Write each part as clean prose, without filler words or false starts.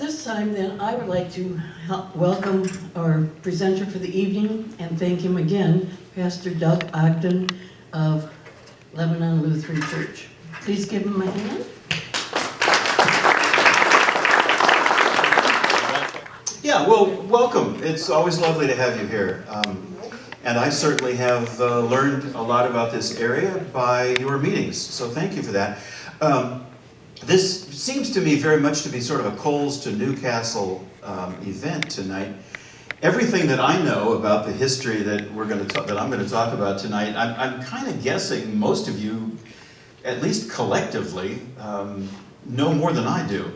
this time then, I would like to welcome our presenter for the evening and thank him again, Pastor Doug Ogden of Lebanon Lutheran Church. Please give him a hand. Yeah, well, welcome. It's always lovely to have you here. And I certainly have learned a lot about this area by your meetings, so thank you for that. This seems to me very much to be sort of a Coles to Newcastle event tonight. Everything that I know about the history that I'm going to talk about tonight, I'm kind of guessing most of you, at least collectively, know more than I do.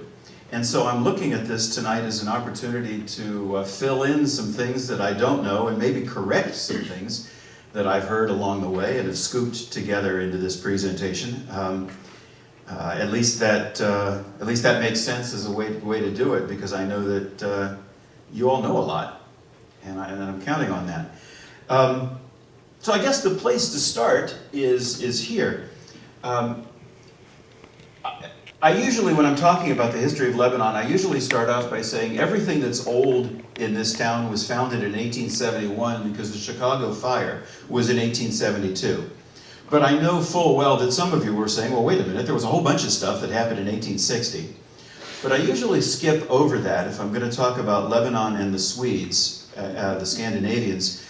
And so I'm looking at this tonight as an opportunity to fill in some things that I don't know and maybe correct some things that I've heard along the way and have scooped together into this presentation. At least that makes sense as a way to do it, because I know that you all know a lot, and I'm counting on that. So I guess the place to start is here. I usually, when I'm talking about the history of Lebanon, I usually start off by saying everything that's old in this town was founded in 1871 because the Chicago fire was in 1872. But I know full well that some of you were saying, well, wait a minute, there was a whole bunch of stuff that happened in 1860. But I usually skip over that if I'm going to talk about Lebanon and the Swedes, the Scandinavians.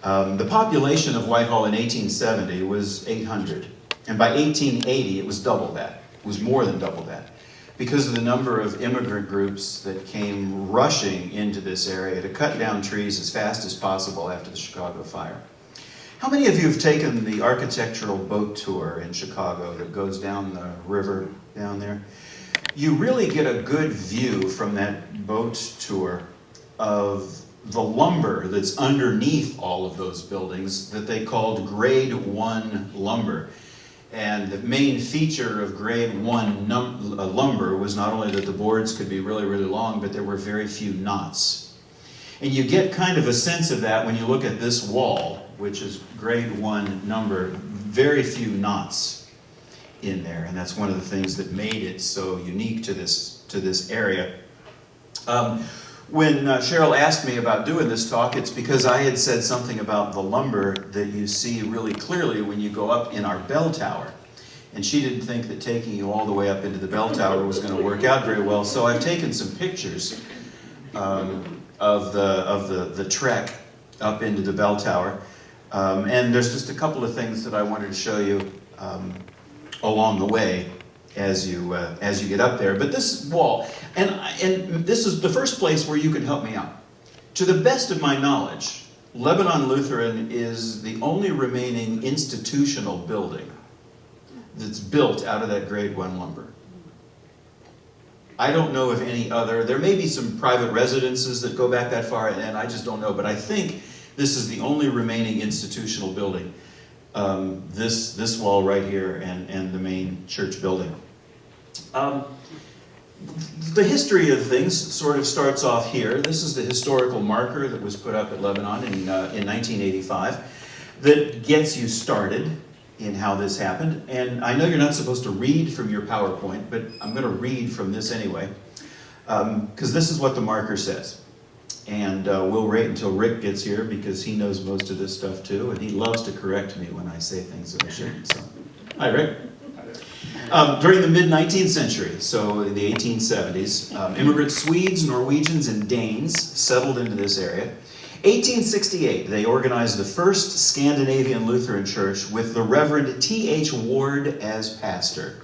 The population of Whitehall in 1870 was 800. And by 1880, it was double that. It was more than double that, because of the number of immigrant groups that came rushing into this area to cut down trees as fast as possible after the Chicago fire. How many of you have taken the architectural boat tour in Chicago that goes down the river down there? You really get a good view from that boat tour of the lumber that's underneath all of those buildings that they called Grade 1 lumber. And the main feature of Grade 1 lumber was not only that the boards could be really, really long, but there were very few knots. And you get kind of a sense of that when you look at this wall, which is Grade 1 number, very few knots in there. And that's one of the things that made it so unique to this area. When Cheryl asked me about doing this talk, it's because I had said something about the lumber that you see really clearly when you go up in our bell tower. And she didn't think that taking you all the way up into the bell tower was going to work out very well. So I've taken some pictures of the trek up into the bell tower. And there's just a couple of things that I wanted to show you along the way as you get up there. But this wall, and this is the first place where you can help me out. To the best of my knowledge, Lebanon Lutheran is the only remaining institutional building that's built out of that Grade 1 lumber. I don't know of any other. There may be some private residences that go back that far, and I just don't know. But I think this is the only remaining institutional building. This wall right here and the main church building. The history of things sort of starts off here. This is the historical marker that was put up at Lebanon in 1985 that gets you started in how this happened. And I know you're not supposed to read from your PowerPoint, but I'm going to read from this anyway, because this is what the marker says. And we'll wait until Rick gets here, because he knows most of this stuff too, and he loves to correct me when I say things that I shouldn't. So, hi, Rick. During the mid-19th century, so in the 1870s, immigrant Swedes, Norwegians, and Danes settled into this area. 1868, they organized the first Scandinavian Lutheran church with the Reverend T.H. Ward as pastor.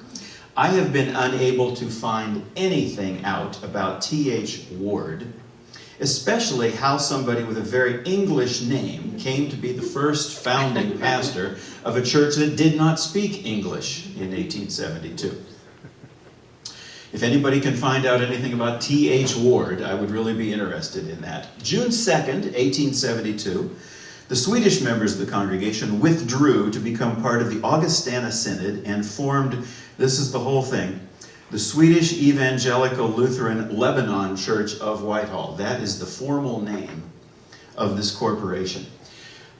I have been unable to find anything out about T.H. Ward, especially how somebody with a very English name came to be the first founding pastor of a church that did not speak English in 1872. If anybody can find out anything about T.H. Ward, I would really be interested in that. June 2nd, 1872, the Swedish members of the congregation withdrew to become part of the Augustana Synod and formed, this is the whole thing, the Swedish Evangelical Lutheran Lebanon Church of Whitehall. That is the formal name of this corporation.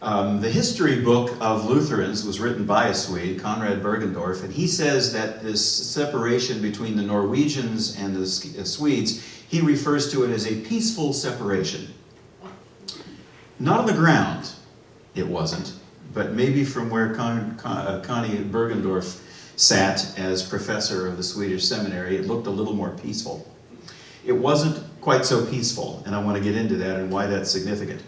The history book of Lutherans was written by a Swede, Conrad Bergendorf, and he says that this separation between the Norwegians and the Swedes, he refers to it as a peaceful separation. Not on the ground, it wasn't, but maybe from where Connie Bergendorf sat as professor of the Swedish seminary, it looked a little more peaceful. It wasn't quite so peaceful, and I want to get into that and why that's significant.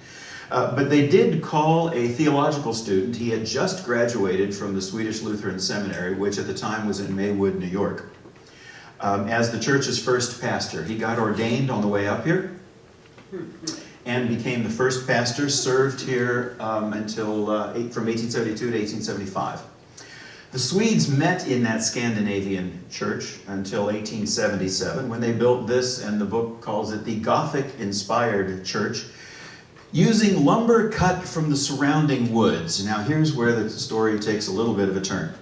But they did call a theological student. He had just graduated from the Swedish Lutheran seminary, which at the time was in Maywood, New York, as the church's first pastor. He got ordained on the way up here and became the first pastor, served here until from 1872 to 1875. The Swedes met in that Scandinavian church until 1877, when they built this, and the book calls it the Gothic-inspired church, using lumber cut from the surrounding woods. Now here's where the story takes a little bit of a turn.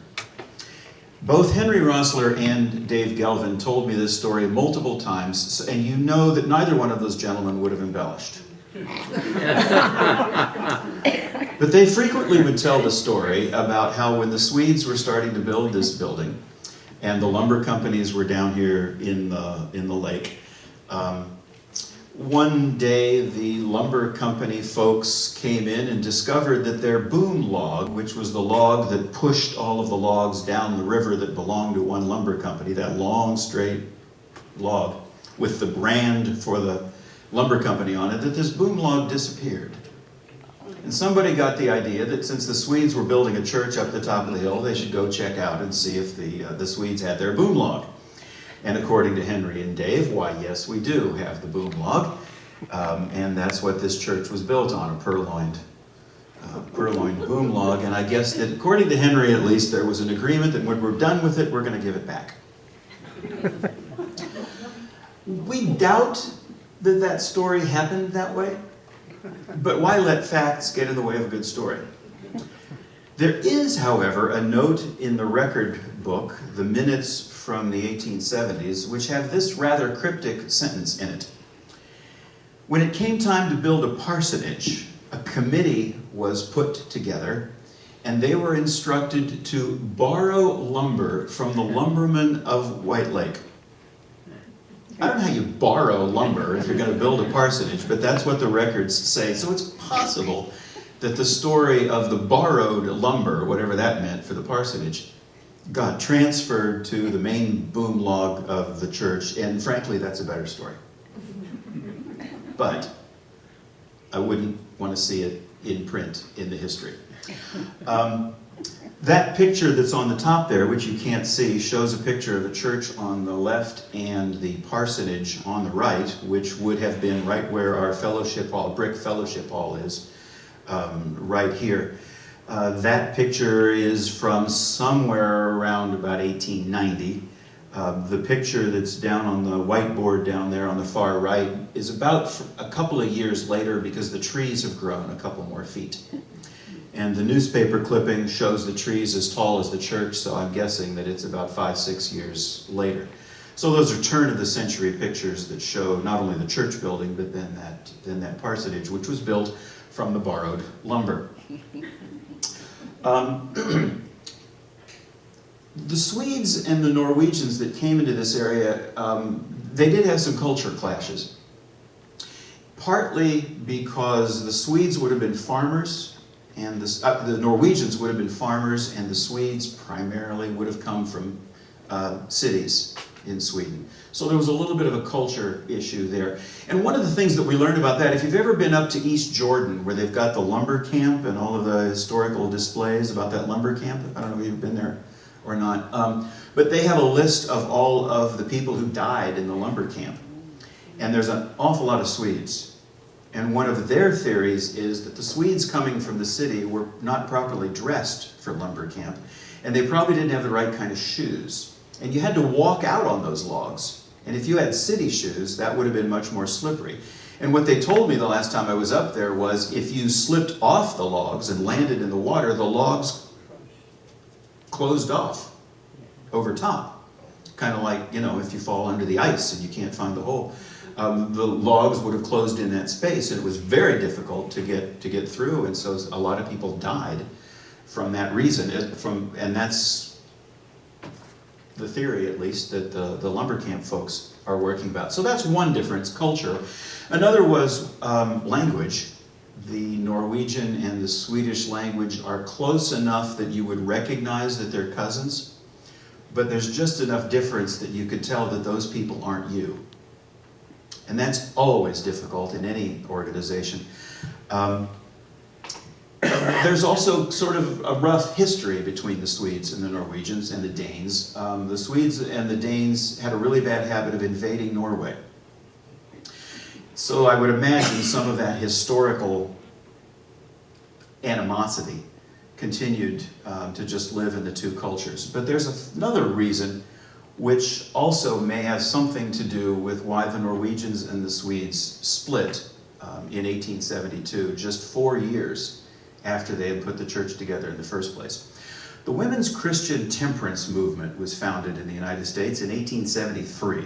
Both Henry Rossler and Dave Gelvin told me this story multiple times, and you know that neither one of those gentlemen would have embellished. But they frequently would tell the story about how when the Swedes were starting to build this building, and the lumber companies were down here in the lake, one day the lumber company folks came in and discovered that their boom log, which was the log that pushed all of the logs down the river that belonged to one lumber company, that long straight log with the brand for the lumber company on it, that this boom log disappeared. And somebody got the idea that since the Swedes were building a church up the top of the hill, they should go check out and see if the Swedes had their boom log. And according to Henry and Dave, why, yes, we do have the boom log. And that's what this church was built on, a purloined boom log. And I guess that according to Henry, at least, there was an agreement that when we're done with it, we're going to give it back. We doubt that that story happened that way. But why let facts get in the way of a good story? There is, however, a note in the record book, the minutes from the 1870s, which have this rather cryptic sentence in it. When it came time to build a parsonage, a committee was put together, and they were instructed to borrow lumber from the lumbermen of White Lake. I don't know how you borrow lumber if you're going to build a parsonage, but that's what the records say. So it's possible that the story of the borrowed lumber, whatever that meant for the parsonage, got transferred to the main boom log of the church, and frankly, that's a better story. But I wouldn't want to see it in print in the history. That picture that's on the top there, which you can't see, shows a picture of the church on the left and the parsonage on the right, which would have been right where our fellowship hall, brick fellowship hall is, right here. That picture is from somewhere around about 1890. The picture that's down on the whiteboard down there on the far right is about a couple of years later because the trees have grown a couple more feet. And the newspaper clipping shows the trees as tall as the church, so I'm guessing that it's about 5-6 years later. So those are turn-of-the-century pictures that show not only the church building, but then that parsonage, which was built from the borrowed lumber. The Swedes and the Norwegians that came into this area, they did have some culture clashes. Partly because the Swedes would have been farmers, and the Norwegians would have been farmers, and the Swedes primarily would have come from cities in Sweden. So there was a little bit of a culture issue there. And one of the things that we learned about that, if you've ever been up to East Jordan, where they've got the lumber camp and all of the historical displays about that lumber camp, I don't know if you've been there or not, but they have a list of all of the people who died in the lumber camp. And there's an awful lot of Swedes. And one of their theories is that the Swedes coming from the city were not properly dressed for lumber camp, and they probably didn't have the right kind of shoes. And you had to walk out on those logs. And if you had city shoes, that would have been much more slippery. And what they told me the last time I was up there was if you slipped off the logs and landed in the water, the logs closed off over top. Kind of like, if you fall under the ice and you can't find the hole. The logs would have closed in that space, and it was very difficult to get through, and so a lot of people died from that reason. And that's the theory at least, that the lumber camp folks are working about. So that's one difference, culture. Another was language. The Norwegian and the Swedish language are close enough that you would recognize that they're cousins, but there's just enough difference that you could tell that those people aren't you. And that's always difficult in any organization. There's also sort of a rough history between the Swedes and the Norwegians and the Danes. The Swedes and the Danes had a really bad habit of invading Norway. So I would imagine some of that historical animosity continued to just live in the two cultures. But there's another reason which also may have something to do with why the Norwegians and the Swedes split in 1872, just 4 years after they had put the church together in the first place. The Women's Christian Temperance Movement was founded in the United States in 1873.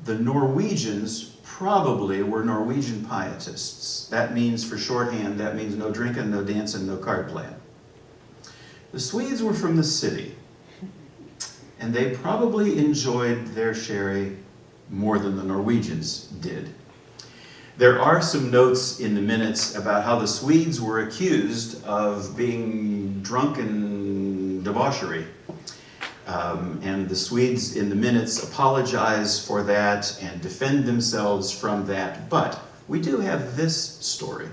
The Norwegians probably were Norwegian pietists. That means, for shorthand, that means no drinking, no dancing, no card playing. The Swedes were from the city, and they probably enjoyed their sherry more than the Norwegians did. There are some notes in the minutes about how the Swedes were accused of being drunk and debauchery. And the Swedes in the minutes apologize for that and defend themselves from that. But we do have this story.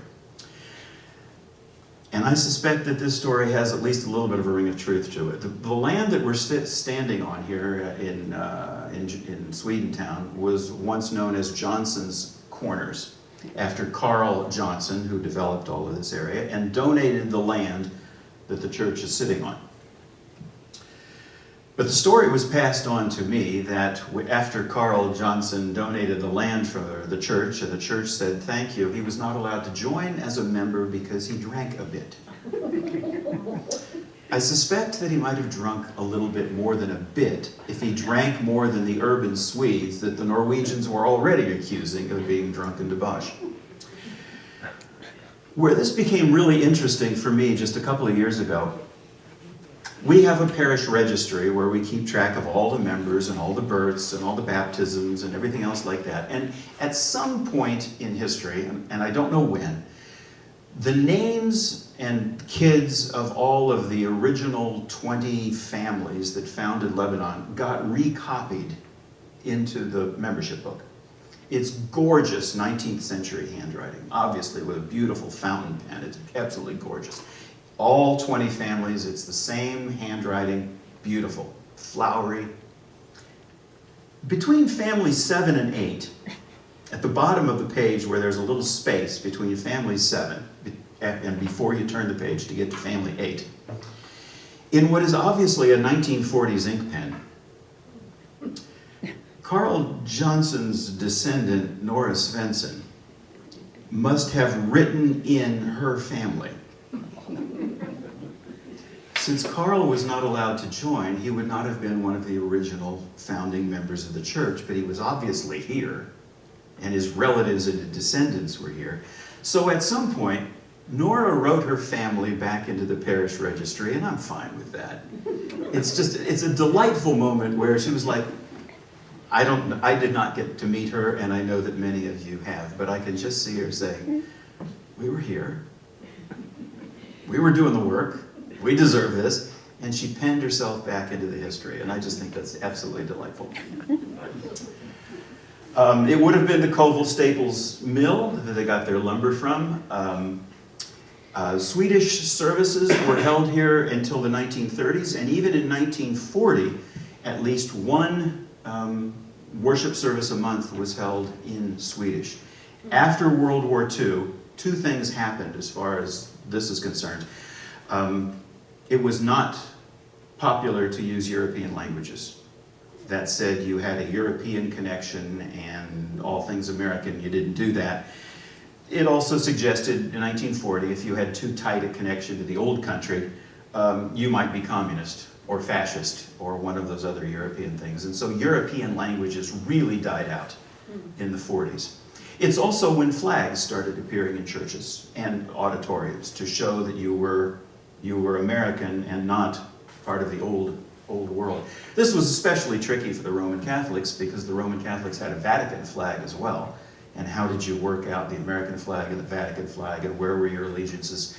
And I suspect that this story has at least a little bit of a ring of truth to it. The land that we're standing on here in Swedentown was once known as Johnson's Corners, after Carl Johnson, who developed all of this area and donated the land that the church is sitting on. But the story was passed on to me that after Carl Johnson donated the land for the church, and the church said thank you, he was not allowed to join as a member because he drank a bit. I suspect that he might have drunk a little bit more than a bit if he drank more than the urban Swedes that the Norwegians were already accusing of being drunk and debauched. Where this became really interesting for me just a couple of years ago, we have a parish registry where we keep track of all the members and all the births and all the baptisms and everything else like that. And at some point in history, and I don't know when, the names and kids of all of the original 20 families that founded Lebanon got recopied into the membership book. It's gorgeous 19th century handwriting, obviously with a beautiful fountain pen. It's absolutely gorgeous. All 20 families, it's the same handwriting, beautiful, flowery. Between families 7 and 8, at the bottom of the page where there's a little space between family 7 and before you turn the page to get to family 8, in what is obviously a 1940s ink pen, Carl Johnson's descendant, Nora Svensson, must have written in her family. Since Carl was not allowed to join, he would not have been one of the original founding members of the church, but he was obviously here, and his relatives and descendants were here. So at some point, Nora wrote her family back into the parish registry, and I'm fine with that. It's a delightful moment where she was like, I did not get to meet her, and I know that many of you have, but I can just see her saying, we were here, we were doing the work, we deserve this, and she penned herself back into the history, and I just think that's absolutely delightful. It would have been the Colville Staples mill that they got their lumber from. Swedish services were held here until the 1930s, and even in 1940, at least one worship service a month was held in Swedish. After World War II, two things happened as far as this is concerned. It was not popular to use European languages. That said, you had a European connection and all things American, you didn't do that. It also suggested in 1940, if you had too tight a connection to the old country, you might be communist or fascist or one of those other European things. And so European languages really died out in the 40s. It's also when flags started appearing in churches and auditoriums to show that you were American and not part of the old old world. This was especially tricky for the Roman Catholics because the Roman Catholics had a Vatican flag as well. And how did you work out the American flag and the Vatican flag, and where were your allegiances?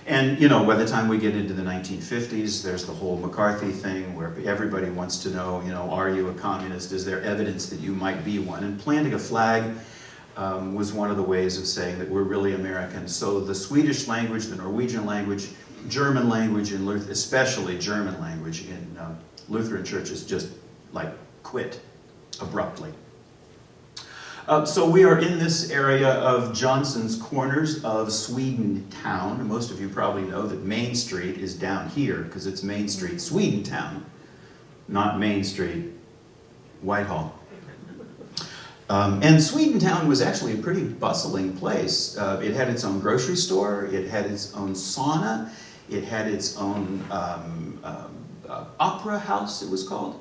And, you know, by the time we get into the 1950s, there's the whole McCarthy thing where everybody wants to know, you know, are you a communist? Is there evidence that you might be one? And planting a flag was one of the ways of saying that we're really American. So the Swedish language, the Norwegian language, German language, and especially German language in Lutheran churches just like quit abruptly. So we are in this area of Johnson's Corners of Sweden Town. Most of you probably know that Main Street is down here because it's Main Street, Sweden Town, not Main Street, Whitehall. And Sweden Town was actually a pretty bustling place. It had its own grocery store, it had its own sauna, it had its own opera house, it was called.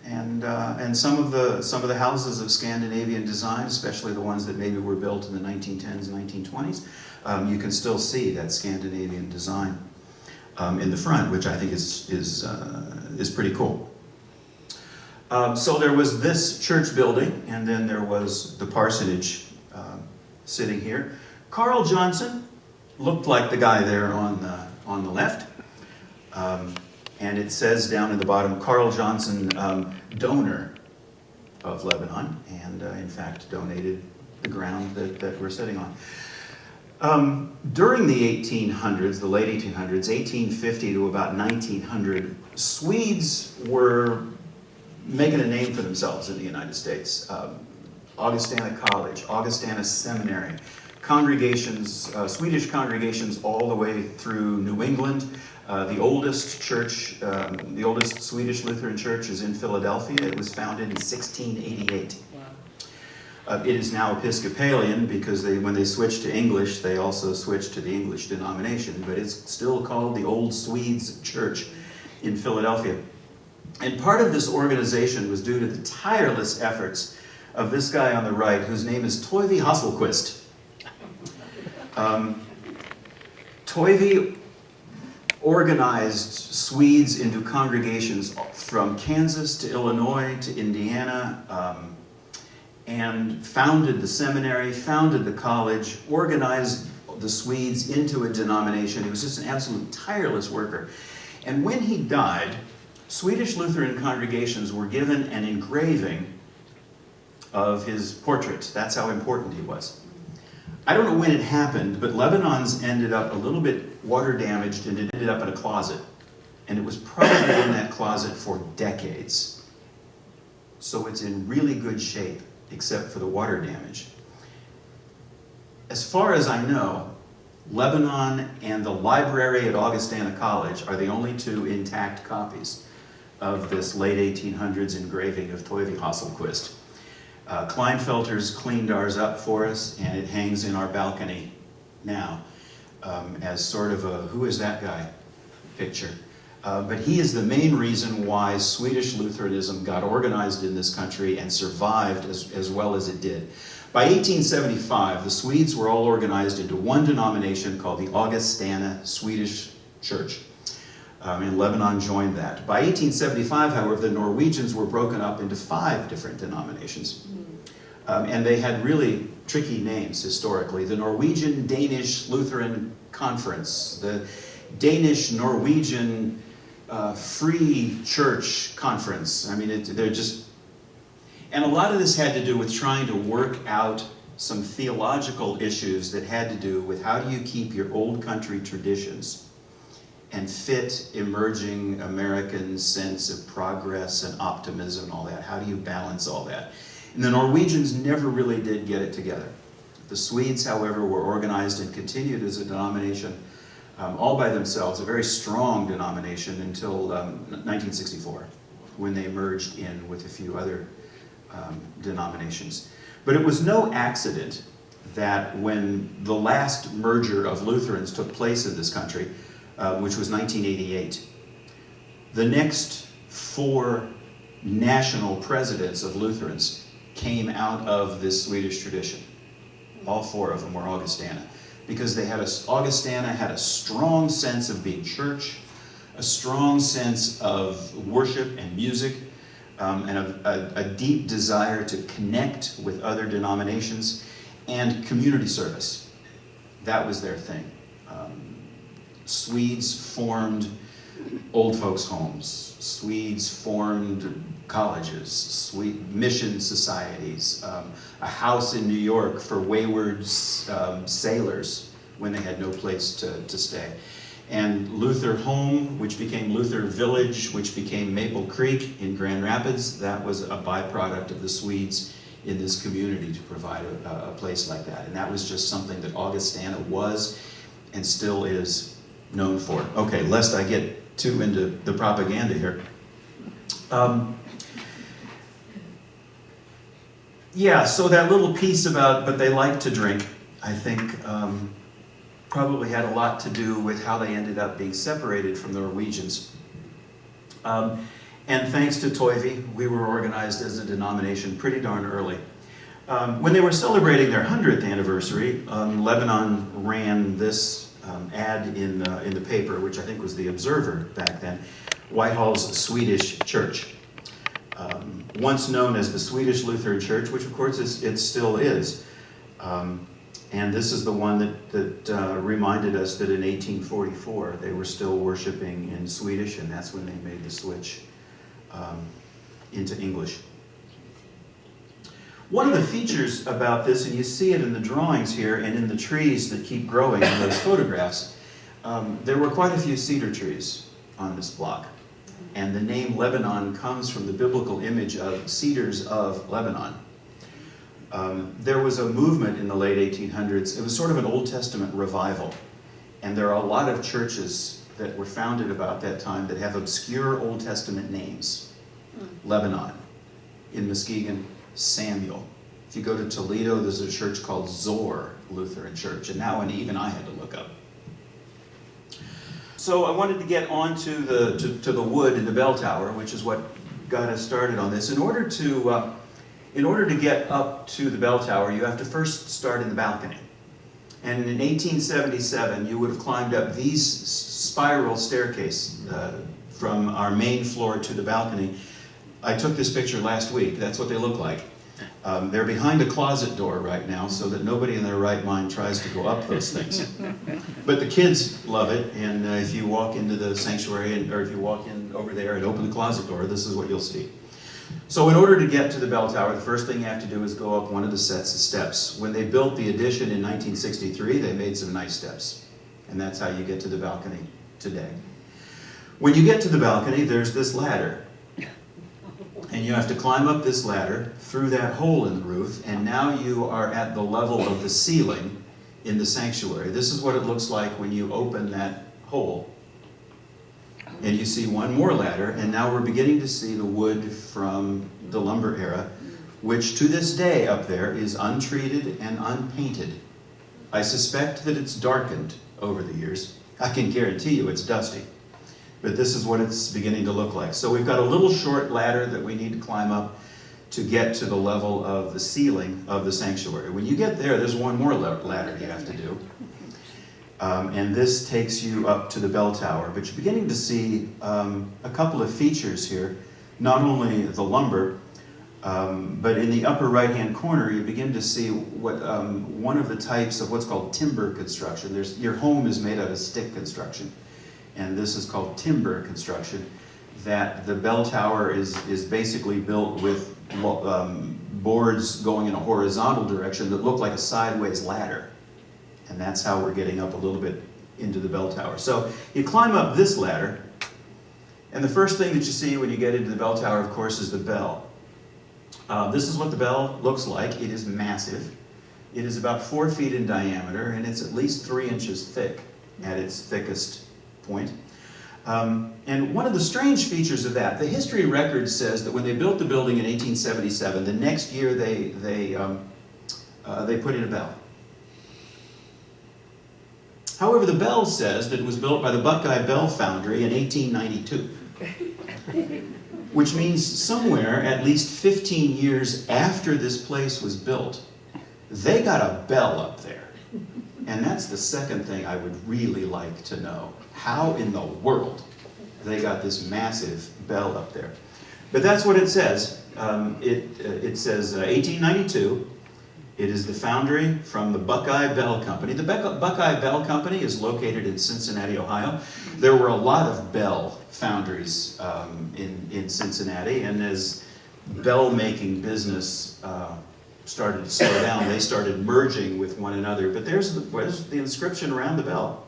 And some of the houses of Scandinavian design, especially the ones that maybe were built in the 1910s, 1920s, you can still see that Scandinavian design in the front, which I think is pretty cool. So there was this church building, and then there was the parsonage sitting here. Carl Johnson looked like the guy there on the left. And it says down in the bottom, Carl Johnson, donor of Lebanon, and in fact donated the ground that we're sitting on. During the 1800s, the late 1800s, 1850 to about 1900, Swedes were making a name for themselves in the United States. Augustana College, Augustana Seminary, congregations, Swedish congregations all the way through New England. The oldest church, the oldest Swedish Lutheran church is in Philadelphia. It was founded in 1688. Wow. It is now Episcopalian because when they switched to English, they also switched to the English denomination, but it's still called the Old Swedes Church in Philadelphia. And part of this organization was due to the tireless efforts of this guy on the right, whose name is Toivi Hasselquist. Toivi organized Swedes into congregations from Kansas to Illinois to Indiana, and founded the seminary, founded the college, organized the Swedes into a denomination. He was just an absolute tireless worker. And when he died, Swedish Lutheran congregations were given an engraving of his portrait. That's how important he was. I don't know when it happened, but Lebanon's ended up a little bit water damaged, and it ended up in a closet. And it was probably in that closet for decades. So it's in really good shape, except for the water damage. As far as I know, Lebanon and the library at Augustana College are the only two intact copies of this late 1800s engraving of Toivi Hasselquist. Kleinfelter's cleaned ours up for us, and it hangs in our balcony now as sort of a who is that guy picture. But he is the main reason why Swedish Lutheranism got organized in this country and survived as well as it did. By 1875, the Swedes were all organized into one denomination called the Augustana Swedish Church. And Lebanon joined that. By 1875, however, the Norwegians were broken up into 5 different denominations. And they had really tricky names historically. The Norwegian-Danish Lutheran Conference, the Danish-Norwegian Free Church Conference. I mean, they're just... And a lot of this had to do with trying to work out some theological issues that had to do with how do you keep your old country traditions and fit emerging American sense of progress and optimism and all that. How do you balance all that? And the Norwegians never really did get it together. The Swedes, however, were organized and continued as a denomination all by themselves, a very strong denomination until 1964, when they merged in with a few other denominations. But it was no accident that when the last merger of Lutherans took place in this country, which was 1988, the next 4 national presidents of Lutherans came out of this Swedish tradition. All 4 of them were Augustana, because Augustana had a strong sense of being church. a strong sense of worship and music, and a deep desire to connect with other denominations, and community service. That was their thing. Swedes formed old folks' homes. Swedes formed colleges, mission societies, a house in New York for wayward sailors when they had no place to stay. And Luther Home, which became Luther Village, which became Maple Creek in Grand Rapids, that was a byproduct of the Swedes in this community to provide a place like that. And that was just something that Augustana was and still is known for. Okay, lest I get too into the propaganda here. Yeah, so that little piece about, but they like to drink, I think probably had a lot to do with how they ended up being separated from the Norwegians. And thanks to Toivi, we were organized as a denomination pretty darn early. When they were celebrating their 100th anniversary, Lebanon ran this ad in the paper, which I think was the Observer back then, Whitehall's Swedish Church. Once known as the Swedish Lutheran Church, which of course it still is. And this is the one that reminded us that in 1844 they were still worshiping in Swedish, and that's when they made the switch into English. One of the features about this, and you see it in the drawings here and in the trees that keep growing in those photographs, there were quite a few cedar trees on this block. And the name Lebanon comes from the biblical image of cedars of Lebanon. There was a movement in the late 1800s. It was sort of an Old Testament revival. And there are a lot of churches that were founded about that time that have obscure Old Testament names. Lebanon. In Muskegon, Samuel. If you go to Toledo, there's a church called Zor Lutheran Church. And that one even I had to look up. So I wanted to get on to the wood in the bell tower, which is what got us started on this. In order to get up to the bell tower, you have to first start in the balcony. And in 1877, you would have climbed up these spiral staircase from our main floor to the balcony. I took this picture last week. That's what they look like. They're behind a closet door right now so that nobody in their right mind tries to go up those things. But the kids love it, and if you walk into the sanctuary, or if you walk in over there and open the closet door, this is what you'll see. So in order to get to the bell tower, the first thing you have to do is go up one of the sets of steps. When they built the addition in 1963, they made some nice steps. And that's how you get to the balcony today. When you get to the balcony, there's this ladder. And you have to climb up this ladder through that hole in the roof, and now you are at the level of the ceiling in the sanctuary. This is what it looks like when you open that hole. And you see one more ladder, and now we're beginning to see the wood from the lumber era, which to this day up there is untreated and unpainted. I suspect that it's darkened over the years. I can guarantee you it's dusty. But this is what it's beginning to look like. So we've got a little short ladder that we need to climb up to get to the level of the ceiling of the sanctuary. When you get there, there's one more ladder you have to do. And this takes you up to the bell tower. But you're beginning to see a couple of features here. Not only the lumber, but in the upper right-hand corner, you begin to see what one of the types of what's called timber construction. Your home is made out of stick construction. And this is called timber construction, that the bell tower is basically built with boards going in a horizontal direction that look like a sideways ladder. And that's how we're getting up a little bit into the bell tower. So you climb up this ladder, and the first thing that you see when you get into the bell tower, of course, is the bell. This is what the bell looks like. It is massive. It is about 4 feet in diameter, and it's at least 3 inches thick at its thickest point. And one of the strange features of that, the history record says that when they built the building in 1877, the next year they put in a bell. However, the bell says that it was built by the Buckeye Bell Foundry in 1892, which means somewhere at least 15 years after this place was built, they got a bell up there. And that's the second thing I would really like to know. How in the world they got this massive bell up there. But that's what it says. It says 1892. It is the foundry from the Buckeye Bell Company. The Buckeye Bell Company is located in Cincinnati, Ohio. There were a lot of bell foundries in Cincinnati, and as bell-making business started to slow down, they started merging with one another. But there's the inscription around the bell.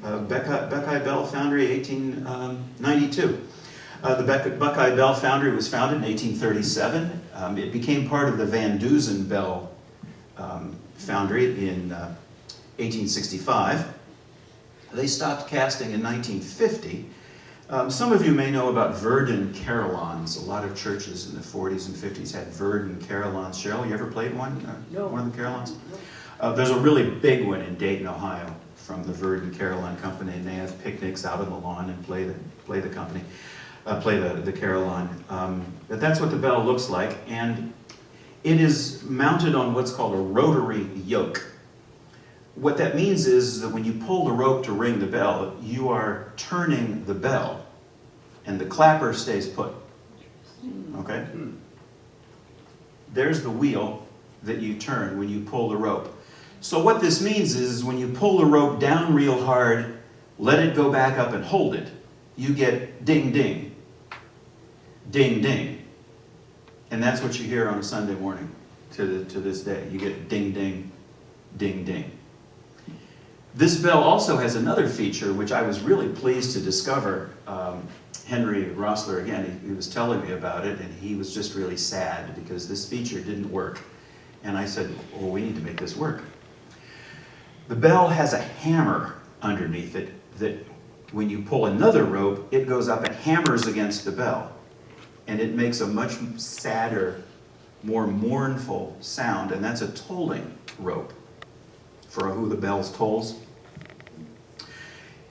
Buckeye Bell Foundry, 1892. The Buckeye Bell Foundry was founded in 1837. It became part of the Van Dusen Bell Foundry in 1865. They stopped casting in 1950. Some of you may know about Verdun carillons. A lot of churches in the 40s and 50s had Verdun carillons. Cheryl, you ever played one? No. One of the carillons? There's a really big one in Dayton, Ohio, from the Verdun Carillon Company, and they have picnics out on the lawn and play the carillon. But that's what the bell looks like, and it is mounted on what's called a rotary yoke. What that means is that when you pull the rope to ring the bell, you are turning the bell, and the clapper stays put. Okay? There's the wheel that you turn when you pull the rope. So what this means is when you pull the rope down real hard, let it go back up and hold it, you get ding ding, ding ding. And that's what you hear on a Sunday morning to this day. You get ding ding, ding ding. This bell also has another feature which I was really pleased to discover. Henry Rossler, again, he was telling me about it, and he was just really sad because this feature didn't work. And I said, well, we need to make this work. The bell has a hammer underneath it that when you pull another rope, it goes up and hammers against the bell. And it makes a much sadder, more mournful sound, and that's a tolling rope for who the bells tolls.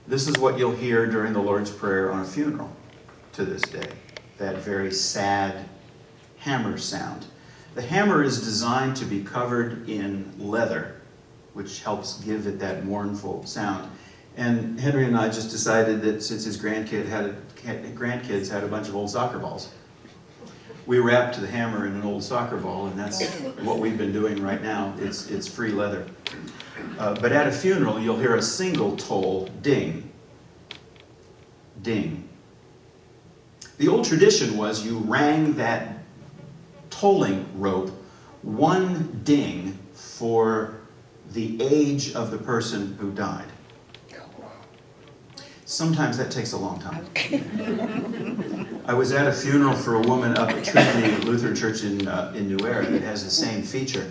This is what you'll hear during the Lord's Prayer on a funeral to this day, that very sad hammer sound. The hammer is designed to be covered in leather, which helps give it that mournful sound. And Henry and I just decided that since his grandkids had a bunch of old soccer balls, we wrapped the hammer in an old soccer ball, and that's what we've been doing right now. It's free leather. But at a funeral, you'll hear a single toll, ding, ding. The old tradition was you rang that tolling rope one ding for the age of the person who died. Sometimes that takes a long time. I was at a funeral for a woman up at Trinity Lutheran Church in New Era that has the same feature.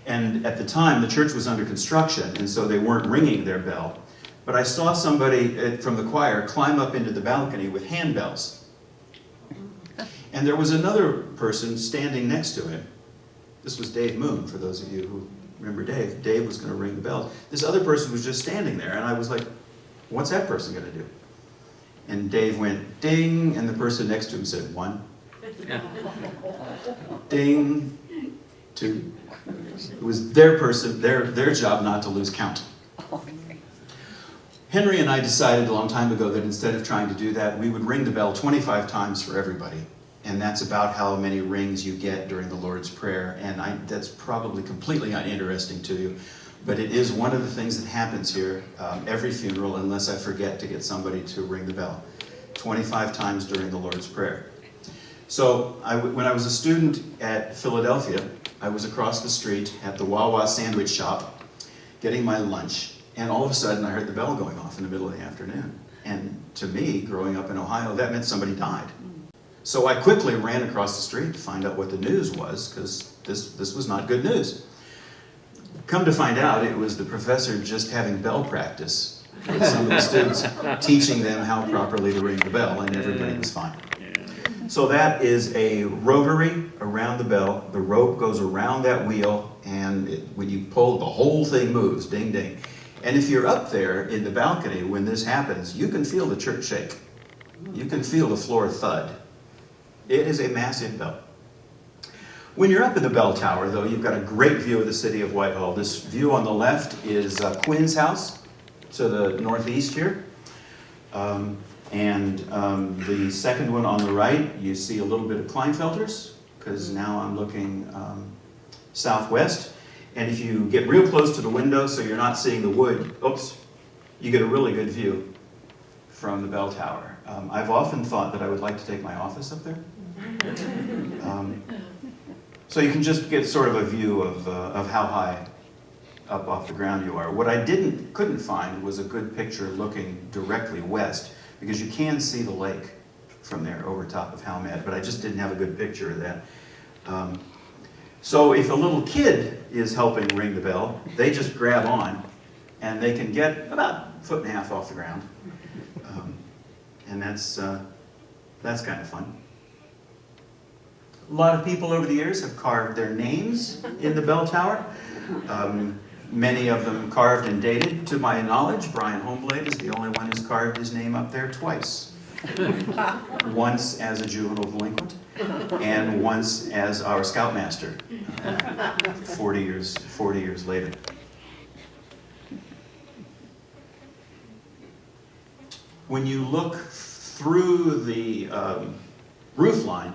And at the time, the church was under construction, and so they weren't ringing their bell. But I saw somebody from the choir climb up into the balcony with handbells. And there was another person standing next to him. This was Dave Moon, for those of you who remember Dave. Dave was going to ring the bell. This other person was just standing there, and I was like, what's that person going to do? And Dave went, ding, and the person next to him said, 1. Ding, 2. It was their job not to lose count. Henry and I decided a long time ago that instead of trying to do that, we would ring the bell 25 times for everybody. And that's about how many rings you get during the Lord's Prayer. And that's probably completely uninteresting to you. But it is one of the things that happens here every funeral, unless I forget to get somebody to ring the bell. 25 times during the Lord's Prayer. So when I was a student at Philadelphia, I was across the street at the Wawa sandwich shop getting my lunch, and all of a sudden I heard the bell going off in the middle of the afternoon. And to me, growing up in Ohio, that meant somebody died. So I quickly ran across the street to find out what the news was, because this was not good news. Come to find out, it was the professor just having bell practice with some of the students, teaching them how properly to ring the bell, and everybody was fine. So that is a rotary around the bell. The rope goes around that wheel, and when you pull, the whole thing moves, ding, ding. And if you're up there in the balcony when this happens, you can feel the church shake. You can feel the floor thud. It is a massive bell. When you're up in the bell tower, though, you've got a great view of the city of Whitehall. This view on the left is Quinn's house to the northeast here. And the second one on the right, you see a little bit of Kleinfelters, because now I'm looking southwest. And if you get real close to the window so you're not seeing the wood, oops, you get a really good view from the bell tower. I've often thought that I would like to take my office up there. So you can just get sort of a view of how high up off the ground you are. What I couldn't find was a good picture looking directly west, because you can see the lake from there over top of Howmet, but I just didn't have a good picture of that. So if a little kid is helping ring the bell, they just grab on, and they can get about 1.5 feet off the ground. And that's kind of fun. A lot of people over the years have carved their names in the bell tower. Many of them carved and dated. To my knowledge, Brian Homeblade is the only one who's carved his name up there twice. Once as a juvenile delinquent, and once as our scoutmaster, 40 years later. When you look through the roof line,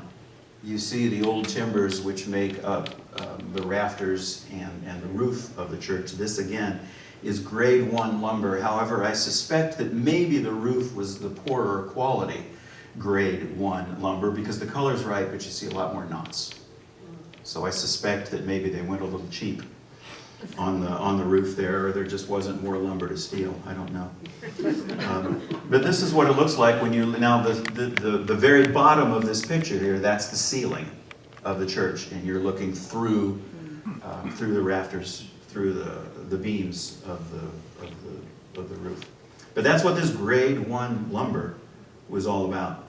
you see the old timbers which make up the rafters and the roof of the church. This again is grade 1 lumber. However, I suspect that maybe the roof was the poorer quality grade 1 lumber, because the color's right, but you see a lot more knots. So I suspect that maybe they went a little cheap on the roof there, or there just wasn't more lumber to steel. I don't know. But this is what it looks like when you, now the very bottom of this picture here, that's the ceiling of the church, and you're looking through the rafters, through the beams of the roof. But that's what this grade 1 lumber was all about.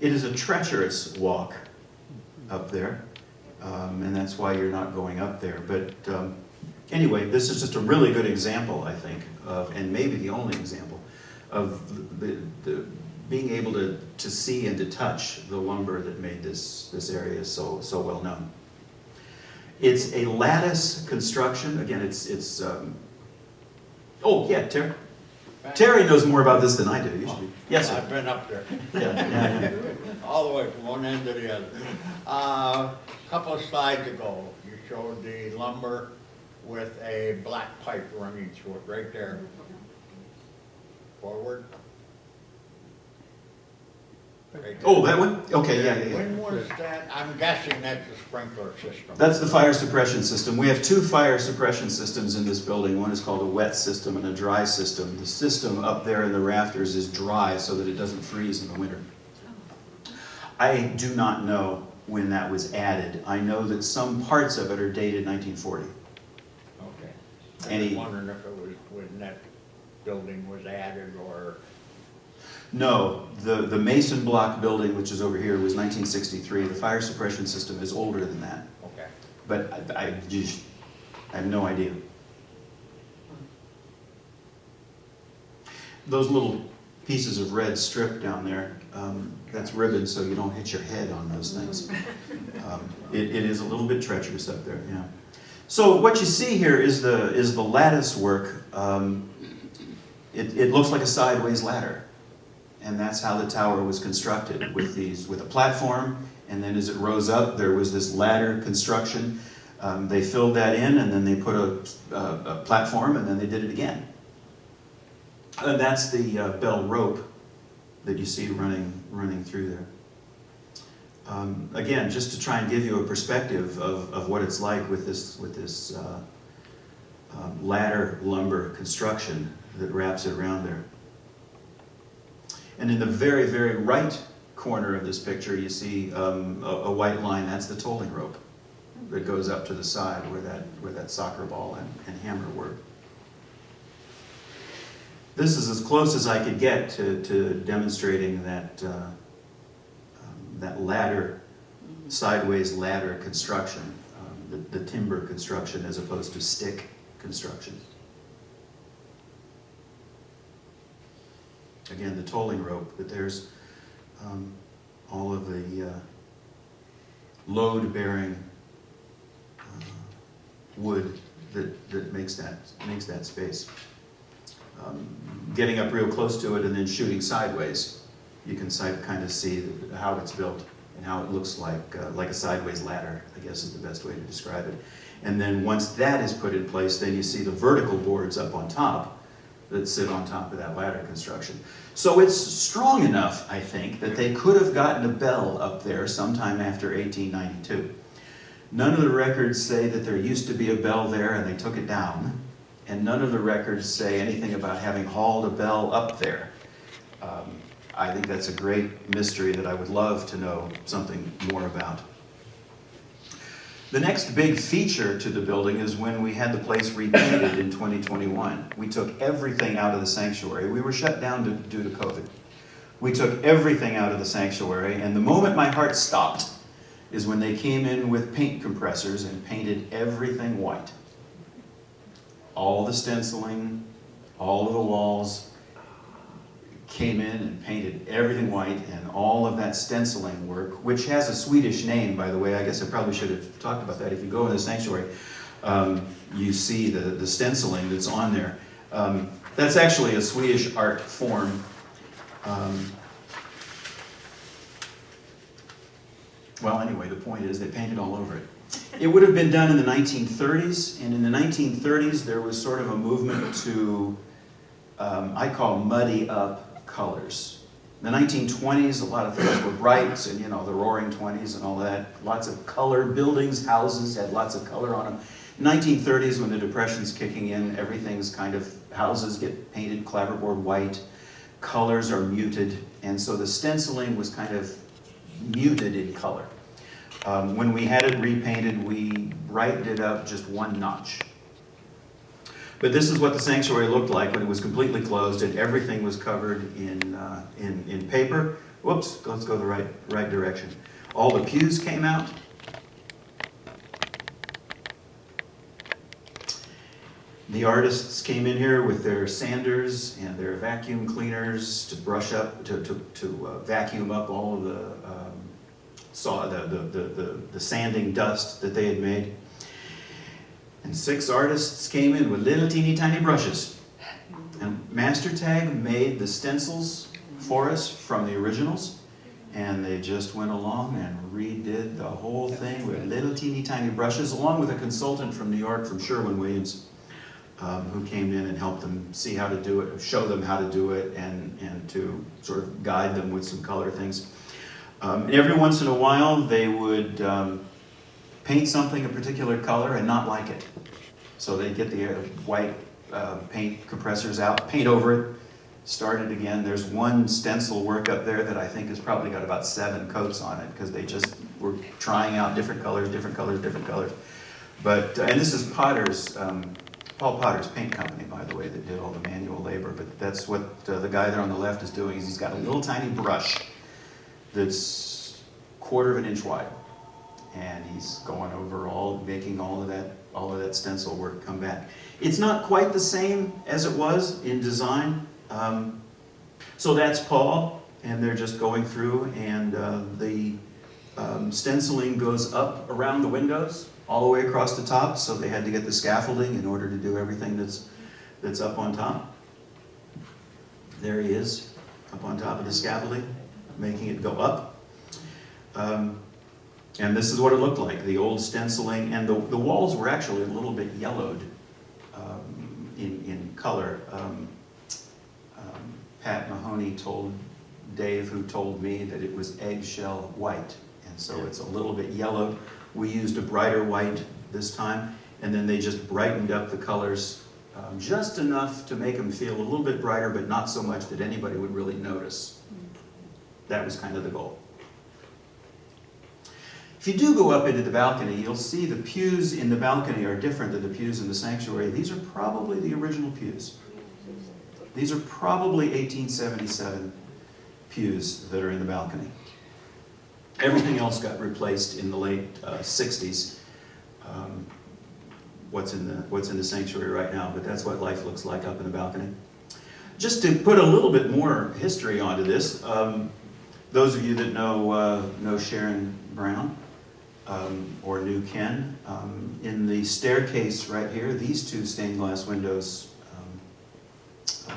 It is a treacherous walk up there. And that's why you're not going up there. But anyway, this is just a really good example, I think, and maybe the only example, of the being able to see and to touch the lumber that made this area so well known. It's a lattice construction. Again, it's oh yeah, Terry. Terry knows more about this than I do usually. Yes, sir. I've been up there. Yeah. All the way from one end to the other. A couple of slides ago, you showed the lumber with a black pipe running through it right there. Forward. Right there. Oh, that one? Okay, yeah. When was that? I'm guessing that's the sprinkler system. That's the fire suppression system. We have 2 fire suppression systems in this building. One is called a wet system and a dry system. The system up there in the rafters is dry so that it doesn't freeze in the winter. I do not know when that was added. I know that some parts of it are dated 1940. Okay. I was wondering if it was when that building was added or... No, the Mason block building, which is over here, was 1963. The fire suppression system is older than that. Okay. But I have no idea. Those little pieces of red strip down there, that's ribbon so you don't hit your head on those things. It is a little bit treacherous up there, yeah. So what you see here is the lattice work. It looks like a sideways ladder. And that's how the tower was constructed, with a platform, and then as it rose up, there was this ladder construction. They filled that in, and then they put a platform, and then they did it again. And that's the bell rope that you see running through there. Again, just to try and give you a perspective of what it's like with this ladder lumber construction that wraps it around there. And in the very, very right corner of this picture, you see a white line. That's the tolling rope that goes up to the side where that soccer ball and hammer were. This is as close as I could get to demonstrating that ladder, sideways ladder construction, the timber construction as opposed to stick construction. Again, the tolling rope, but there's all of the load-bearing wood that makes that space. getting up real close to it and then shooting sideways. You can kind of see how it's built and how it looks like a sideways ladder, I guess is the best way to describe it. And then once that is put in place, then you see the vertical boards up on top that sit on top of that ladder construction. So it's strong enough, I think, that they could have gotten a bell up there sometime after 1892. None of the records say that there used to be a bell there and they took it down. And none of the records say anything about having hauled a bell up there. I think that's a great mystery that I would love to know something more about. The next big feature to the building is when we had the place repainted in 2021. We took everything out of the sanctuary. We were shut down due to COVID. We took everything out of the sanctuary, and the moment my heart stopped is when they came in with paint compressors and painted everything white. All the stenciling, all of the walls came in and painted everything white, and all of that stenciling work, which has a Swedish name, by the way. I guess I probably should have talked about that. If you go in the sanctuary, you see the stenciling that's on there. That's actually a Swedish art form. Well, anyway, the point is they painted all over it. It would have been done in the 1930s, and in the 1930s there was sort of a movement to, I call muddy up colors. In the 1920s, a lot of things were bright, and the Roaring 20s and all that. Lots of color, buildings, houses had lots of color on them. 1930s, when the Depression's kicking in, everything's kind of, houses get painted clapperboard white, colors are muted, and so the stenciling was kind of muted in color. When we had it repainted, we brightened it up just one notch. But this is what the sanctuary looked like when it was completely closed and everything was covered in paper. Whoops, let's go the right direction. All the pews came out. The artists came in here with their sanders and their vacuum cleaners to brush up, to vacuum up all of the sanding dust that they had made. And 6 artists came in with little teeny tiny brushes. And Master Tag made the stencils for us from the originals. And they just went along and redid the whole thing with little teeny tiny brushes, along with a consultant from New York, from Sherwin-Williams, who came in and helped them see how to do it, show them how to do it, and to sort of guide them with some color things. And every once in a while, they would paint something a particular color and not like it. So they'd get the white paint compressors out, paint over it, start it again. There's one stencil work up there that I think has probably got about 7 coats on it, because they just were trying out different colors, different colors, different colors. But, and this is Paul Potter's paint company, by the way, that did all the manual labor. But that's what the guy there on the left is doing, is he's got a little tiny brush that's 1/4 of an inch wide. And he's going over making all of that stencil work come back. It's not quite the same as it was in design. So that's Paul, and they're just going through, and the stenciling goes up around the windows, all the way across the top, so they had to get the scaffolding in order to do everything that's up on top. There he is, up on top of the scaffolding, making it go up. And this is what it looked like, the old stenciling, and the walls were actually a little bit yellowed in color. Pat Mahoney told Dave, who told me, that it was eggshell white, and so it's a little bit yellowed. We used a brighter white this time, and then they just brightened up the colors just enough to make them feel a little bit brighter, but not so much that anybody would really notice. That was kind of the goal. If you do go up into the balcony, you'll see the pews in the balcony are different than the pews in the sanctuary. These are probably the original pews. These are probably 1877 pews that are in the balcony. Everything else got replaced in the late 60s. What's in the sanctuary right now, but that's what life looks like up in the balcony. Just to put a little bit more history onto this, those of you that know Sharon Brown, or knew Ken, in the staircase right here, these 2 stained glass windows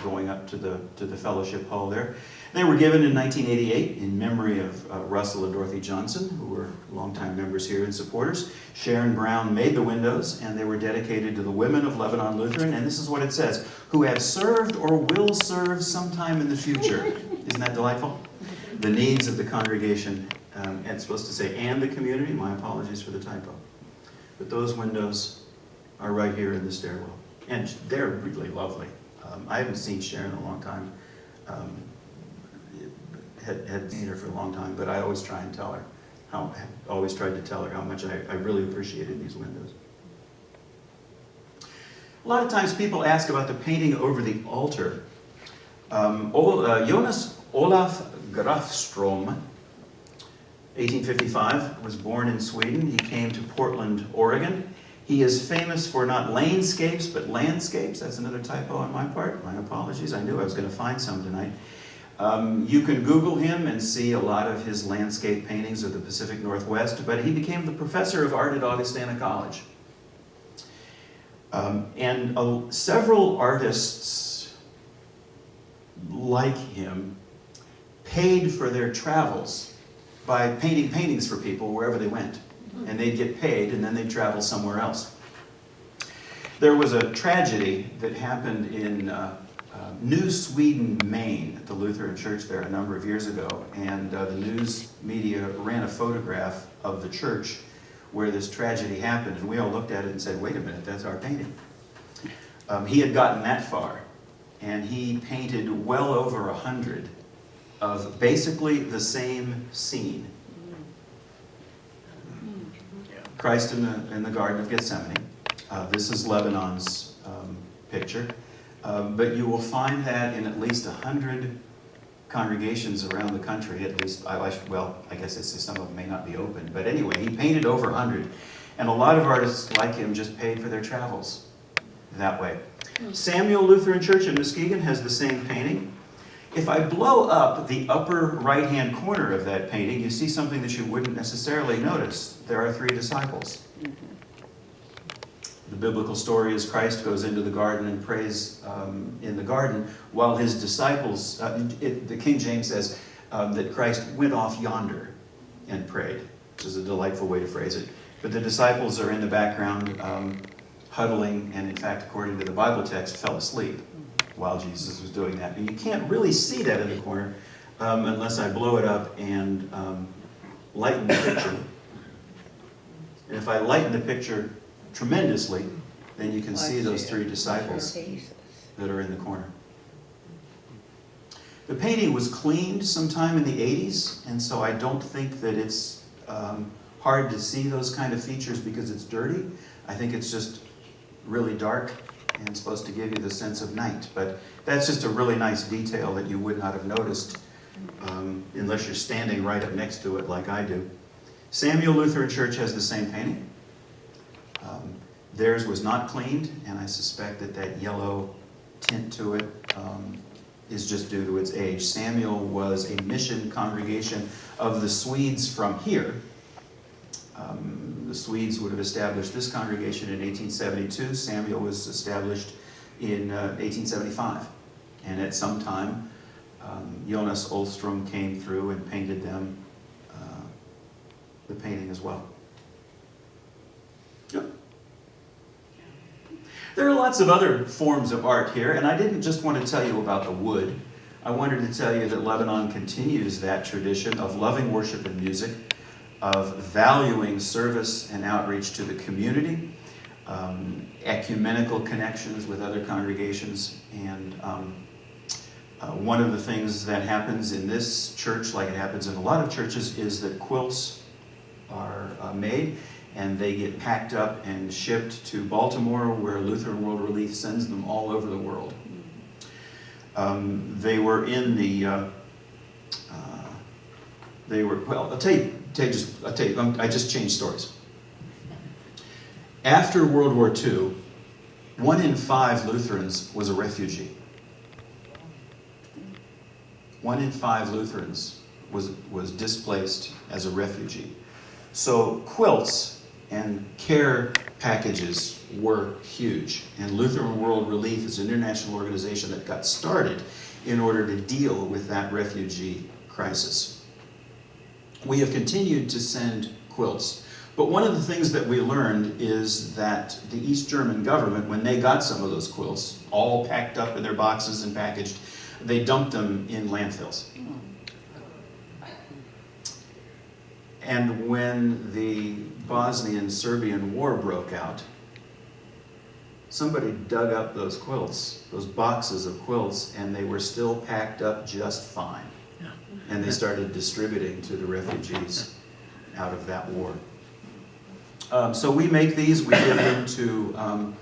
going up to the fellowship hall there. They were given in 1988 in memory of Russell and Dorothy Johnson, who were longtime members here and supporters. Sharon Brown made the windows, and they were dedicated to the women of Lebanon Lutheran. And this is what it says: who have served or will serve sometime in the future. Isn't that delightful? The needs of the congregation, and it's supposed to say, and the community. My apologies for the typo. But those windows are right here in the stairwell. And they're really lovely. I haven't seen Sharon in a long time. Had seen her for a long time, but I always try and tell her how much I really appreciated these windows. A lot of times people ask about the painting over the altar. Jonas Olaf Grafström, 1855, was born in Sweden. He came to Portland, Oregon. He is famous for not lanescapes, but landscapes. That's another typo on my part. My apologies. I knew I was going to find some tonight. You can Google him and see a lot of his landscape paintings of the Pacific Northwest, but he became the professor of art at Augustana College. Several artists like him paid for their travels by painting paintings for people wherever they went. And they'd get paid, and then they'd travel somewhere else. There was a tragedy that happened in New Sweden, Maine, at the Lutheran church there a number of years ago, and the news media ran a photograph of the church where this tragedy happened, and we all looked at it and said, wait a minute, that's our painting. He had gotten that far, and he painted well over 100 of basically the same scene. Christ in the Garden of Gethsemane. This is Lebanon's picture. But you will find that in at least 100 congregations around the country, at least, I guess some of them may not be open, but anyway, he painted over 100. And a lot of artists like him just paid for their travels that way. Samuel Lutheran Church in Muskegon has the same painting. If I blow up the upper right-hand corner of that painting, you see something that you wouldn't necessarily notice. There are 3 disciples. The biblical story is Christ goes into the garden and prays in the garden while his disciples, the King James says that Christ went off yonder and prayed, which is a delightful way to phrase it. But the disciples are in the background huddling, and in fact, according to the Bible text, fell asleep while Jesus was doing that. And you can't really see that in the corner unless I blow it up and lighten the picture. And if I lighten the picture tremendously, then you can see those 3 disciples that are in the corner. The painting was cleaned sometime in the 80s, and so I don't think that it's hard to see those kind of features because it's dirty. I think it's just really dark and supposed to give you the sense of night. But that's just a really nice detail that you would not have noticed unless you're standing right up next to it like I do. Samuel Lutheran Church has the same painting. Theirs was not cleaned, and I suspect that yellow tint to it is just due to its age. Samuel was a mission congregation of the Swedes from here. The Swedes would have established this congregation in 1872. Samuel was established in 1875. And at some time, Jonas Olström came through and painted them the painting as well. Yep. There are lots of other forms of art here, and I didn't just want to tell you about the wood. I wanted to tell you that Lebanon continues that tradition of loving worship and music, of valuing service and outreach to the community, ecumenical connections with other congregations, and one of the things that happens in this church, like it happens in a lot of churches, is that quilts are made and they get packed up and shipped to Baltimore, where Lutheran World Relief sends them all over the world. They were in the, well, I just changed stories. After World War II, 1 in 5 Lutherans was a refugee. 1 in 5 Lutherans was displaced as a refugee. So quilts and care packages were huge. And Lutheran World Relief is an international organization that got started in order to deal with that refugee crisis. We have continued to send quilts. But one of the things that we learned is that the East German government, when they got some of those quilts, all packed up in their boxes and packaged, they dumped them in landfills. And when the Bosnian-Serbian War broke out, somebody dug up those quilts, those boxes of quilts, and they were still packed up just fine. And they started distributing to the refugees out of that war. So we make these, we give them to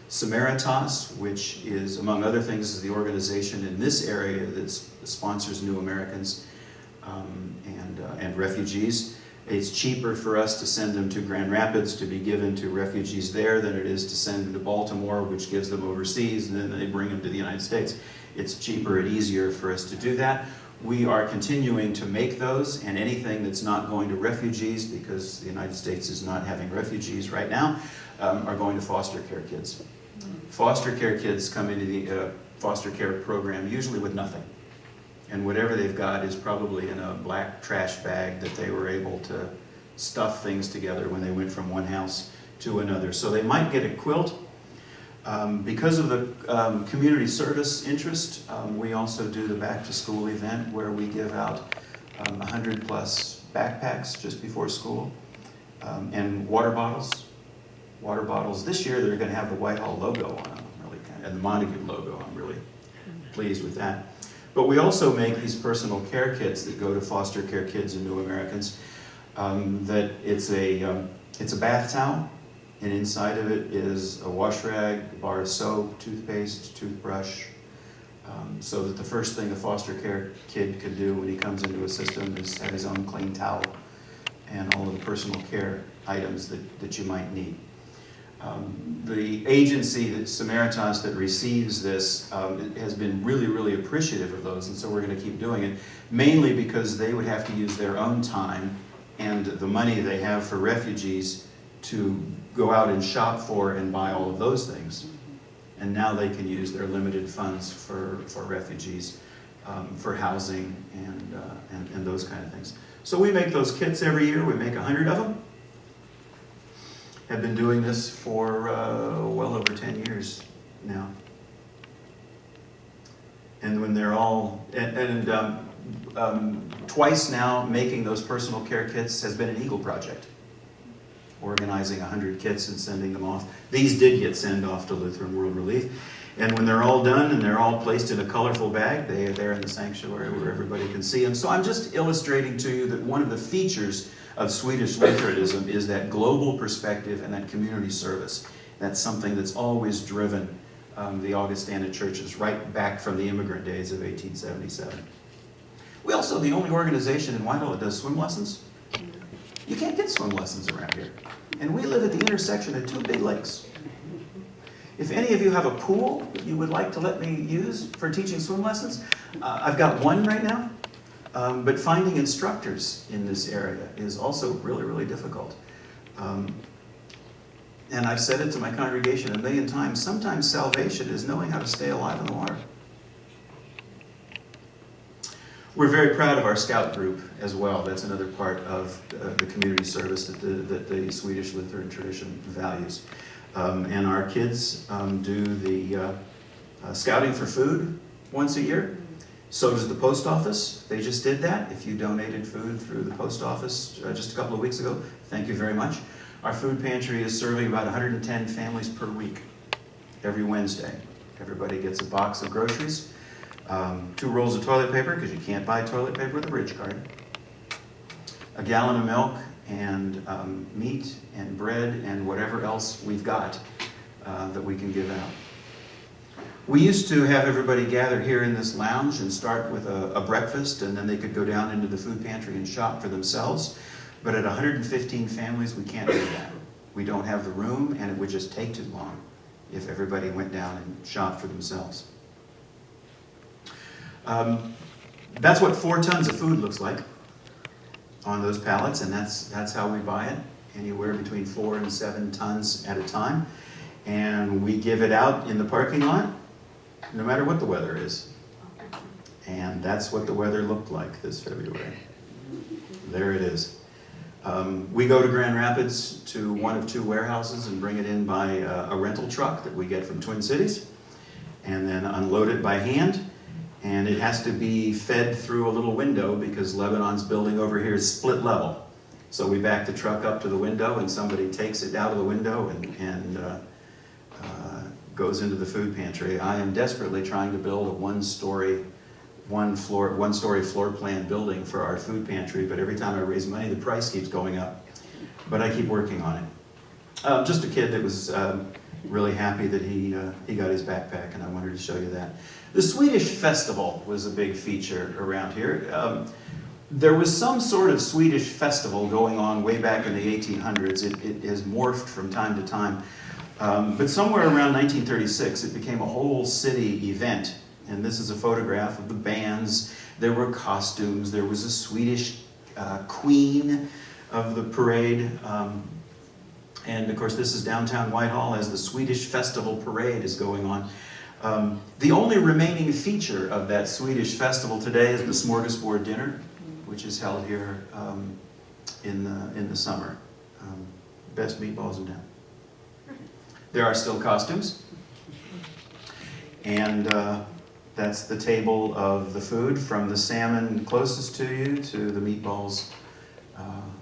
Samaritas, which is, among other things, is the organization in this area that sponsors New Americans and refugees. It's cheaper for us to send them to Grand Rapids to be given to refugees there than it is to send them to Baltimore, which gives them overseas, and then they bring them to the United States. It's cheaper and easier for us to do that. We are continuing to make those, and anything that's not going to refugees, because the United States is not having refugees right now, are going to foster care kids. Foster care kids come into the foster care program usually with nothing. And whatever they've got is probably in a black trash bag that they were able to stuff things together when they went from one house to another. So they might get a quilt. Because of the community service interest, we also do the back to school event where we give out 100 plus backpacks just before school and water bottles. Water bottles. This year they're going to have the Whitehall logo on them, and the Montague logo. I'm really pleased with that. But we also make these personal care kits that go to foster care kids and New Americans. That it's a bath towel, and inside of it is a wash rag, a bar of soap, toothpaste, toothbrush, so that the first thing a foster care kid can do when he comes into a system is have his own clean towel and all of the personal care items that you might need. The agency, that Samaritas, that receives this has been really, really appreciative of those, and so we're going to keep doing it, mainly because they would have to use their own time and the money they have for refugees to go out and shop for and buy all of those things. And now they can use their limited funds for refugees, for housing and those kind of things. So we make those kits every year. We make 100 of them. Have been doing this for well over 10 years now. And when they're all, twice now making those personal care kits has been an Eagle project. Organizing 100 kits and sending them off. These did get sent off to Lutheran World Relief. And when they're all done and they're all placed in a colorful bag, they are there in the sanctuary where everybody can see them. So I'm just illustrating to you that one of the features of Swedish Lutheranism is that global perspective and that community service. That's something that's always driven the Augustana churches right back from the immigrant days of 1877. We also the only organization in Whitehall that does swim lessons. You can't get swim lessons around here. And we live at the intersection of two big lakes. If any of you have a pool that you would like to let me use for teaching swim lessons, I've got one right now. But finding instructors in this area is also really, really difficult. And I've said it to my congregation a million times, sometimes salvation is knowing how to stay alive in the water. We're very proud of our scout group as well. That's another part of the community service that the Swedish Lutheran tradition values. And our kids do the scouting for food once a year. So does the post office. They just did that. If you donated food through the post office just a couple of weeks ago, thank you very much. Our food pantry is serving about 110 families per week, every Wednesday. Everybody gets a box of groceries, 2 rolls of toilet paper, because you can't buy toilet paper with a bridge card, a gallon of milk, and meat and bread and whatever else we've got that we can give out. We used to have everybody gather here in this lounge and start with a breakfast, and then they could go down into the food pantry and shop for themselves. But at 115 families, we can't do that. We don't have the room, and it would just take too long if everybody went down and shopped for themselves. That's what 4 tons of food looks like on those pallets, and that's how we buy it. anywhere between 4 and 7 tons at a time. And we give it out in the parking lot, no matter what the weather is. And that's what the weather looked like this February. There it is. We go to Grand Rapids to one of 2 warehouses and bring it in by a rental truck that we get from Twin Cities, and then unload it by hand. And it has to be fed through a little window because Lebanon's building over here is split level. So we back the truck up to the window and somebody takes it out of the window and goes into the food pantry. I am desperately trying to build a one-story floor plan building for our food pantry, but every time I raise money, the price keeps going up. But I keep working on it. Just a kid that was really happy that he got his backpack, and I wanted to show you that. The Swedish festival was a big feature around here. There was some sort of Swedish festival going on way back in the 1800s. It has morphed from time to time. But somewhere around 1936, it became a whole city event. And this is a photograph of the bands. There were costumes. There was a Swedish queen of the parade. And of course, this is downtown Whitehall as the Swedish Festival Parade is going on. The only remaining feature of that Swedish festival today is the smorgasbord dinner, which is held here in the summer. Best meatballs in town. There are still costumes. And that's the table of the food, from the salmon closest to you to the meatballs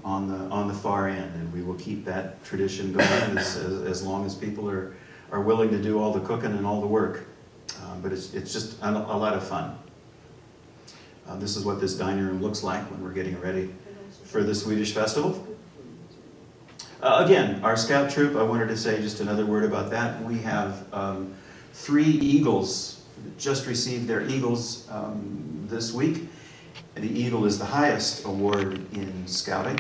on the far end. And we will keep that tradition going as long as people are willing to do all the cooking and all the work. But it's just a lot of fun. This is what this dining room looks like when we're getting ready for the Swedish festival. Again, our scout troop, I wanted to say just another word about that. We have 3 Eagles that just received their Eagles this week. The Eagle is the highest award in scouting.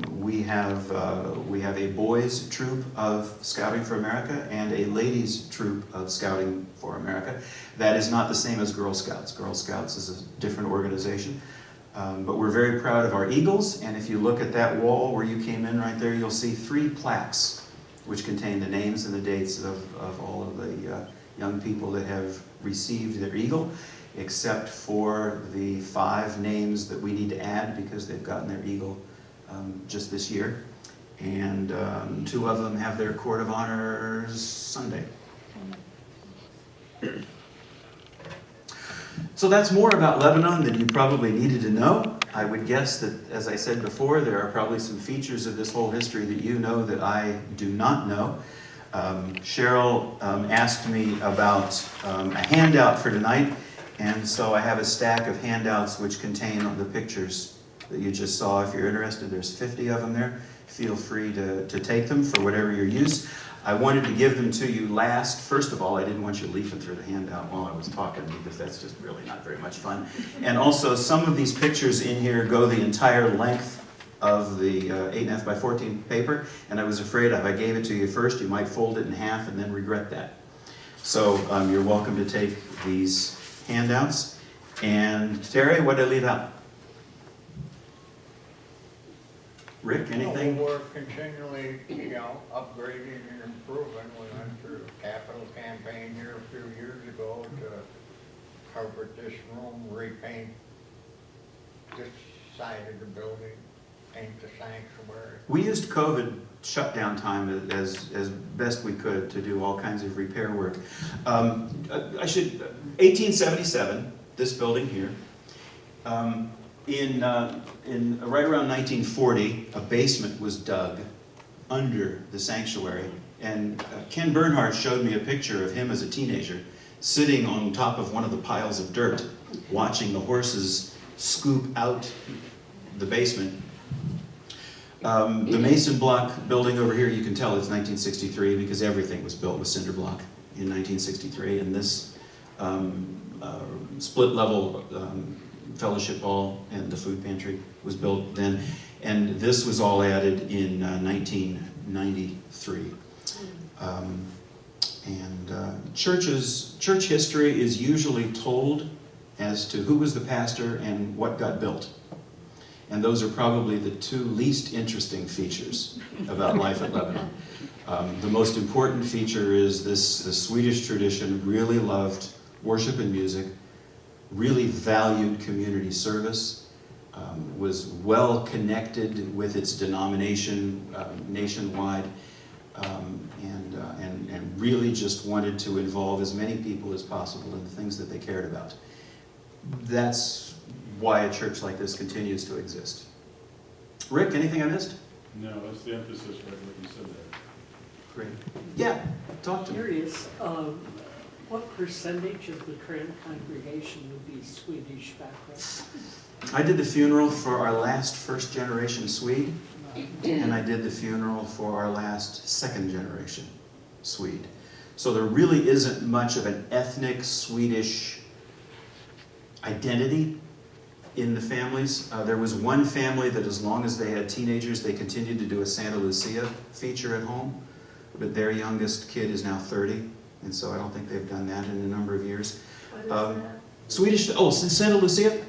We have a boys troop of Scouting for America and a ladies troop of Scouting for America. That is not the same as Girl Scouts. Girl Scouts is a different organization. But we're very proud of our Eagles, and if you look at that wall where you came in right there, you'll see 3 plaques which contain the names and the dates of all of the young people that have received their Eagle, except for the 5 names that we need to add because they've gotten their Eagle just this year. And 2 of them have their Court of Honors Sunday. So that's more about Lebanon than you probably needed to know. I would guess that, as I said before, there are probably some features of this whole history that you know that I do not know. Cheryl asked me about a handout for tonight, and so I have a stack of handouts which contain the pictures that you just saw. If you're interested, there's 50 of them there. Feel free to take them for whatever your use. I wanted to give them to you last. First of all, I didn't want you leafing through the handout while I was talking, because that's just really not very much fun. And also, some of these pictures in here go the entire length of the 8.5 by 14 paper, and I was afraid if I gave it to you first, you might fold it in half and then regret that. So you're welcome to take these handouts. And Terry, what did I leave out? Rick, anything? Well, we're continually, upgrading and improving. We went through a capital campaign here a few years ago to cover this room, repaint this side of the building, paint the sanctuary. We used COVID shutdown time as best we could to do all kinds of repair work. 1877, this building here. In right around 1940, a basement was dug under the sanctuary, and Ken Bernhardt showed me a picture of him as a teenager sitting on top of one of the piles of dirt, watching the horses scoop out the basement. The Mason block building over here, you can tell it's 1963 because everything was built with cinder block in 1963, and this split level fellowship hall and the food pantry was built then, and this was all added in 1993. Church history is usually told as to who was the pastor and what got built. And those are probably the two least interesting features about life at Lebanon. The most important feature is the Swedish tradition really loved worship and music, really valued community service, was well connected with its denomination nationwide, and really just wanted to involve as many people as possible in the things that they cared about. That's why a church like this continues to exist. Rick, anything I missed? No, that's the emphasis, right, what you said there. Great. Yeah, talk to me. Curious, what percentage of the congregation would be Swedish background? I did the funeral for our last first-generation Swede, and I did the funeral for our last second-generation Swede. So there really isn't much of an ethnic Swedish identity in the families. There was one family that as long as they had teenagers, they continued to do a Santa Lucia feature at home, but their youngest kid is now 30, and so I don't think they've done that in a number of years. What is that? Swedish, oh, Santa Lucia?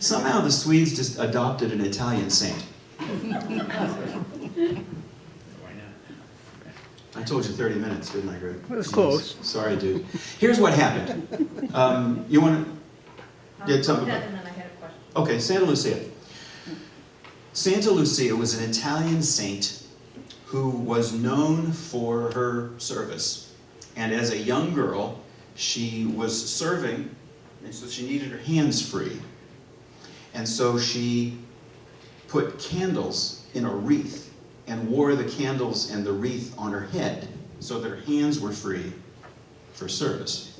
Somehow the Swedes just adopted an Italian saint. I told you 30 minutes, didn't I, Greg? It was close. Sorry, dude. Here's what happened. You want to... Yeah, tell me Go about- ahead, and then I had a question. Okay, Santa Lucia. Santa Lucia was an Italian saint who was known for her service. And as a young girl, she was serving, and so she needed her hands free. And so she put candles in a wreath and wore the candles and the wreath on her head so that her hands were free for service.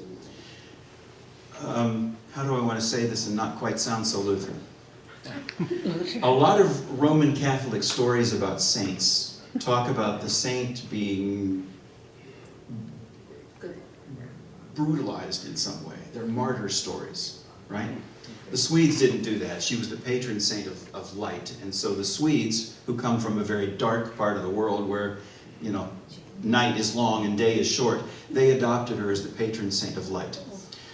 How do I want to say this and not quite sound so Lutheran? A lot of Roman Catholic stories about saints talk about the saint being brutalized in some way. They're martyr stories, right? The Swedes didn't do that. She was the patron saint of light. And so the Swedes, who come from a very dark part of the world where, you know, night is long and day is short, they adopted her as the patron saint of light.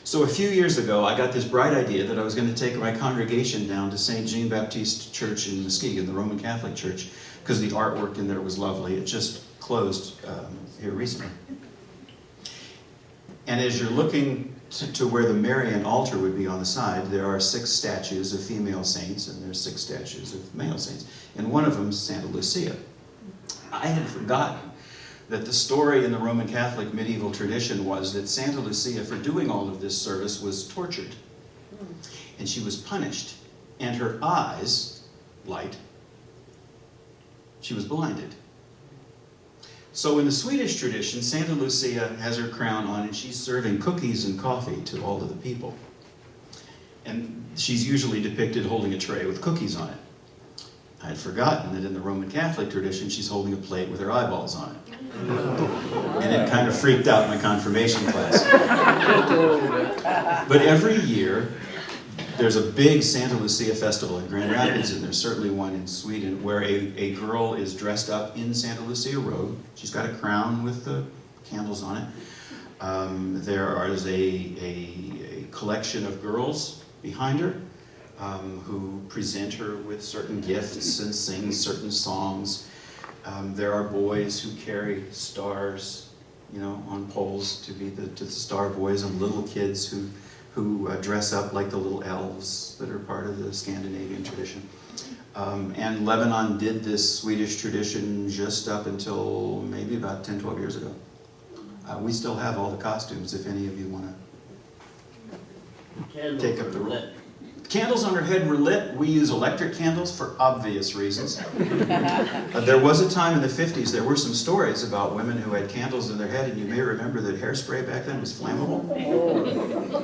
So a few years ago, I got this bright idea that I was going to take my congregation down to St. Jean Baptiste Church in Muskegon, the Roman Catholic Church, because the artwork in there was lovely. It just closed here recently. And as you're looking to where the Marian altar would be on the side, there are 6 statues of female saints, and there's 6 statues of male saints. And one of them is Santa Lucia. I had forgotten that the story in the Roman Catholic medieval tradition was that Santa Lucia, for doing all of this service, was tortured. And she was punished. And her eyes, light, she was blinded. So in the Swedish tradition, Santa Lucia has her crown on and she's serving cookies and coffee to all of the people. And she's usually depicted holding a tray with cookies on it. I had forgotten that in the Roman Catholic tradition, she's holding a plate with her eyeballs on it. And it kind of freaked out my confirmation class. But every year, there's a big Santa Lucia festival in Grand Rapids, and there's certainly one in Sweden, where a girl is dressed up in Santa Lucia robe. She's got a crown with the candles on it. There is a collection of girls behind her who present her with certain gifts and sing certain songs. There are boys who carry stars, you know, on poles to be the star boys, and little kids who dress up like the little elves that are part of the Scandinavian tradition. And Lebanon did this Swedish tradition just up until maybe about 10, 12 years ago. We still have all the costumes if any of you want to take up the role. Candles on her head were lit. We use electric candles for obvious reasons. There was a time in the 50s, there were some stories about women who had candles in their head, and you may remember that hairspray back then was flammable.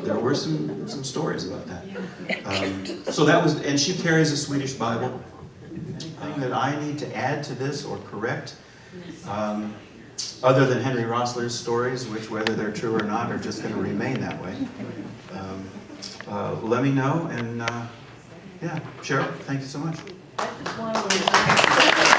There were some stories about that. So that was, and she carries a Swedish Bible. Anything that I need to add to this or correct? Other than Henry Rossler's stories, which whether they're true or not are just going to remain that way. Let me know, and yeah, Cheryl, thank you so much. I just want to